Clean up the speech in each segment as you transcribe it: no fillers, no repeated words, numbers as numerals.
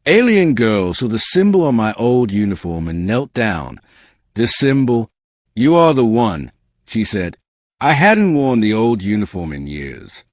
Alien girl saw the symbol on my old uniform and knelt down. This symbol, you are the one, she said. I hadn't worn the old uniform in years.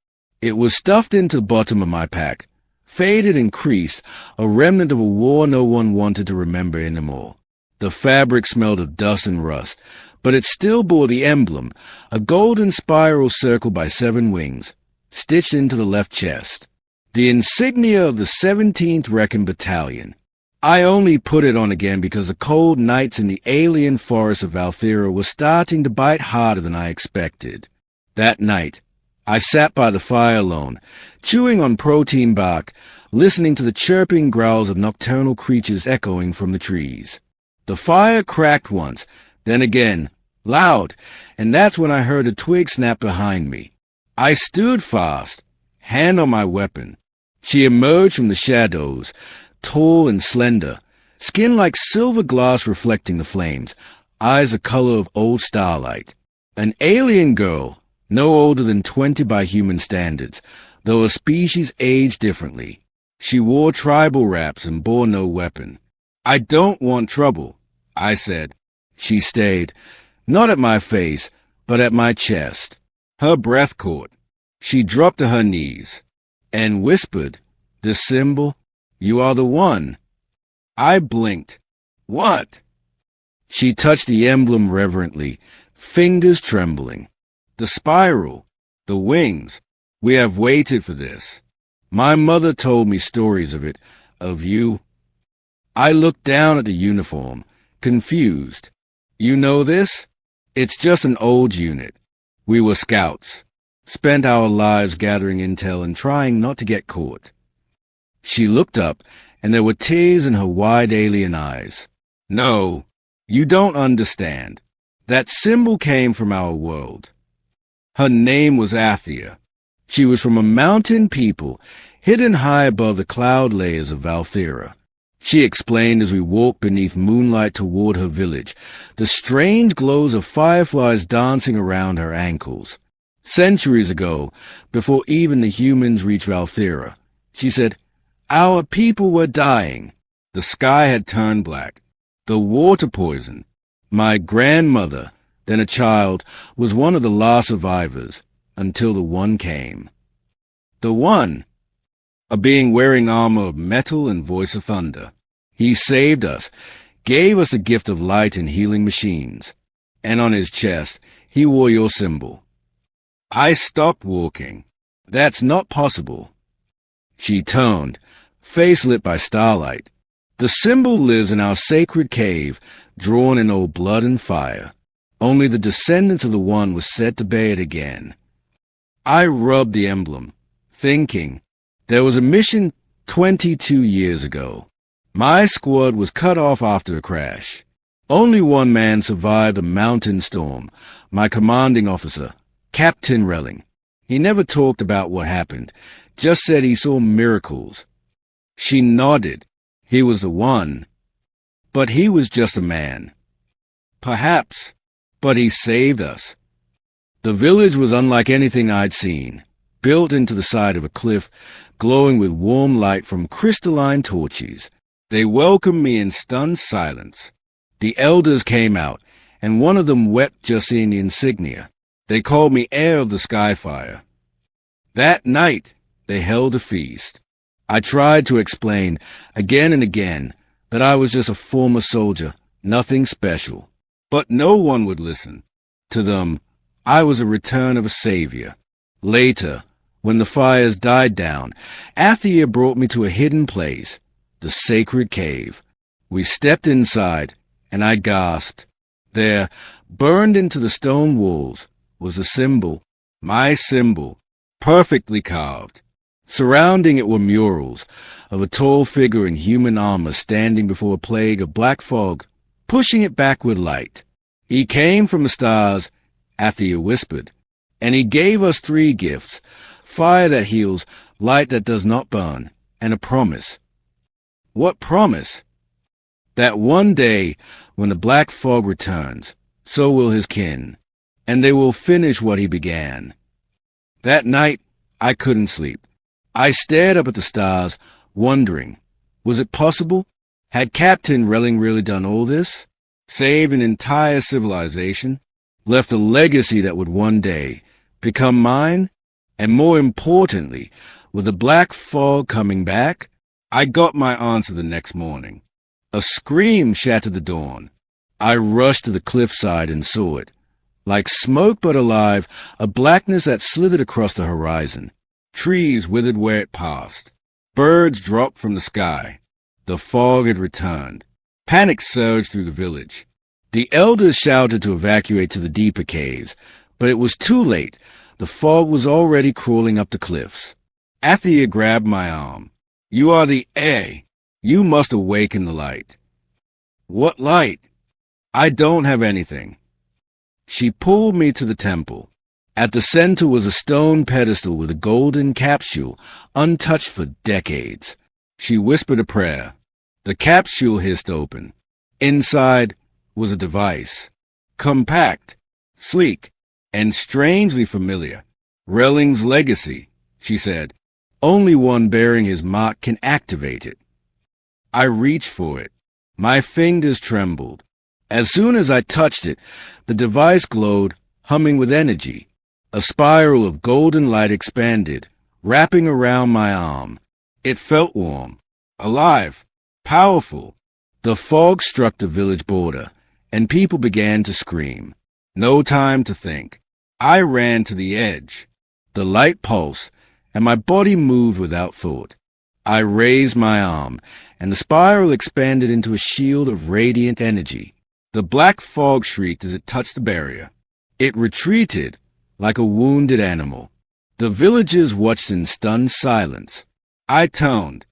It was stuffed into the bottom of my pack, faded and creased, a remnant of a war no one wanted to remember anymore. The fabric smelled of dust and rust, but it still bore the emblem, a golden spiral circled by 7 wings, stitched into the left chest. The insignia of the 17th Recon Battalion. I only put it on again because the cold nights in the alien forests of Valthera were starting to bite harder than I expected. That night, I sat by the fire alone, chewing on protein bark, listening to the chirping growls of nocturnal creatures echoing from the trees. The fire cracked once, then again, loud, and that's when I heard a twig snap behind me. I stood fast, hand on my weapon. She emerged from the shadows, tall and slender, skin like silver glass reflecting the flames, eyes the color of old starlight. An alien girl, no older than 20 by human standards, though a species aged differently. She wore tribal wraps and bore no weapon. I don't want trouble, I said. She stayed, not at my face, but at my chest. Her breath caught. She dropped to her knees and whispered, "The symbol? You are the one." I blinked. What? She touched the emblem reverently, fingers trembling. The spiral, the wings. We have waited for this. My mother told me stories of it, of you. I looked down at the uniform, confused. You know this? It's just an old unit. We were scouts. Spent our lives gathering intel and trying not to get caught. She looked up, and there were tears in her wide alien eyes. No, you don't understand. That symbol came from our world. Her name was Athia. She was from a mountain people, hidden high above the cloud layers of Valthera. She explained as we walked beneath moonlight toward her village, the strange glows of fireflies dancing around her ankles. Centuries ago, before even the humans reached Valthera, she said, our people were dying. The sky had turned black. The water poison. My grandmother, then a child, was one of the last survivors, until the One came. The One, a being wearing armor of metal and voice of thunder. He saved us, gave us the gift of light and healing machines, and on his chest he wore your symbol. I stopped walking. That's not possible. She turned, face lit by starlight. The symbol lives in our sacred cave, drawn in old blood and fire. Only the descendants of the One were set to bear it again. I rubbed the emblem, thinking, there was a mission 22 years ago. My squad was cut off after a crash. Only one man survived a mountain storm, my commanding officer, Captain Relling. He never talked about what happened, just said he saw miracles. She nodded. He was the One. But he was just a man. Perhaps, but he saved us. The village was unlike anything I'd seen, built into the side of a cliff, glowing with warm light from crystalline torches. They welcomed me in stunned silence. The elders came out, and one of them wept just seeing the insignia. They called me heir of the Skyfire. That night, they held a feast. I tried to explain, again and again, that I was just a former soldier, nothing special. But no one would listen. To them, I was a return of a savior. Later, when the fires died down, Athia brought me to a hidden place, the sacred cave. We stepped inside, and I gasped. There, burned into the stone walls, was a symbol, my symbol, perfectly carved. Surrounding it were murals of a tall figure in human armor standing before a plague of black fog, pushing it back with light. He came from the stars, Athia whispered, and he gave us 3 gifts, fire that heals, light that does not burn, and a promise. What promise? That one day, when the black fog returns, so will his kin, and they will finish what he began. That night, I couldn't sleep. I stared up at the stars, wondering, Was it possible? Had Captain Relling really done all this? Saved an entire civilization? Left a legacy that would one day become mine? And more importantly, with the black fog coming back? I got my answer the next morning. A scream shattered the dawn. I rushed to the cliffside and saw it. Like smoke but alive, a blackness that slithered across the horizon. Trees withered where it passed. Birds dropped from the sky. The fog had returned. Panic surged through the village. The elders shouted to evacuate to the deeper caves, but it was too late. The fog was already crawling up the cliffs. Athia grabbed my arm. You are the heir. You must awaken the light. What light? I don't have anything. She pulled me to the temple. At the center was a stone pedestal with a golden capsule, untouched for decades. She whispered a prayer. The capsule hissed open. Inside was a device. Compact, sleek, and strangely familiar. Relling's legacy, she said. Only one bearing his mark can activate it. I reached for it. My fingers trembled. As soon as I touched it, the device glowed, humming with energy. A spiral of golden light expanded, wrapping around my arm. It felt warm, alive, powerful. The fog struck the village border, and people began to scream. No time to think. I ran to the edge. The light pulsed, and my body moved without thought. I raised my arm, and the spiral expanded into a shield of radiant energy. The black fog shrieked as it touched the barrier. It retreated like a wounded animal. The villagers watched in stunned silence. I toned.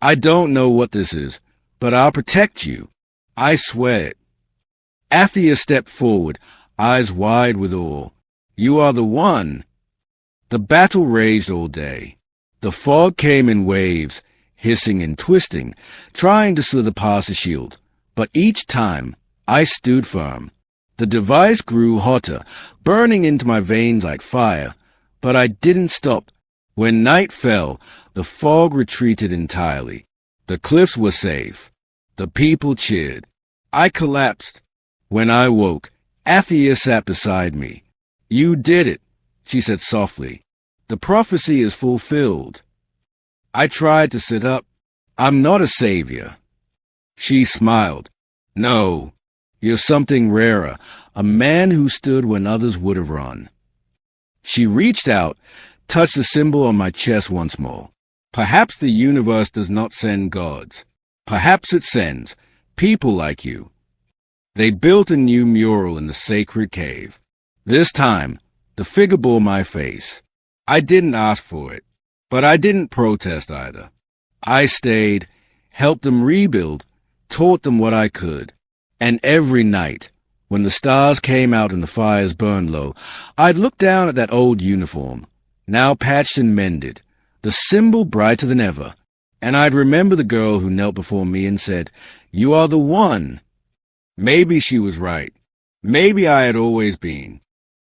I don't know what this is, but I'll protect you. I swear it. Athia stepped forward, eyes wide with awe. You are the one. The battle raged all day. The fog came in waves, hissing and twisting, trying to slither past the shield. But each time, I stood firm. The device grew hotter, burning into my veins like fire. But I didn't stop. When night fell, the fog retreated entirely. The cliffs were safe. The people cheered. I collapsed. When I woke, Athia sat beside me. You did it, she said softly. The prophecy is fulfilled. I tried to sit up. I'm not a savior. She smiled. No, you're something rarer, a man who stood when others would have run. She reached out, touched the symbol on my chest once more. Perhaps the universe does not send gods. Perhaps it sends people like you. They built a new mural in the sacred cave. This time, the figure bore my face. I didn't ask for it, but I didn't protest either. I stayed, helped them rebuild, taught them what I could. And every night, when the stars came out and the fires burned low, I'd look down at that old uniform, now patched and mended, the symbol brighter than ever, and I'd remember the girl who knelt before me and said, "You are the one." Maybe she was right. Maybe I had always been.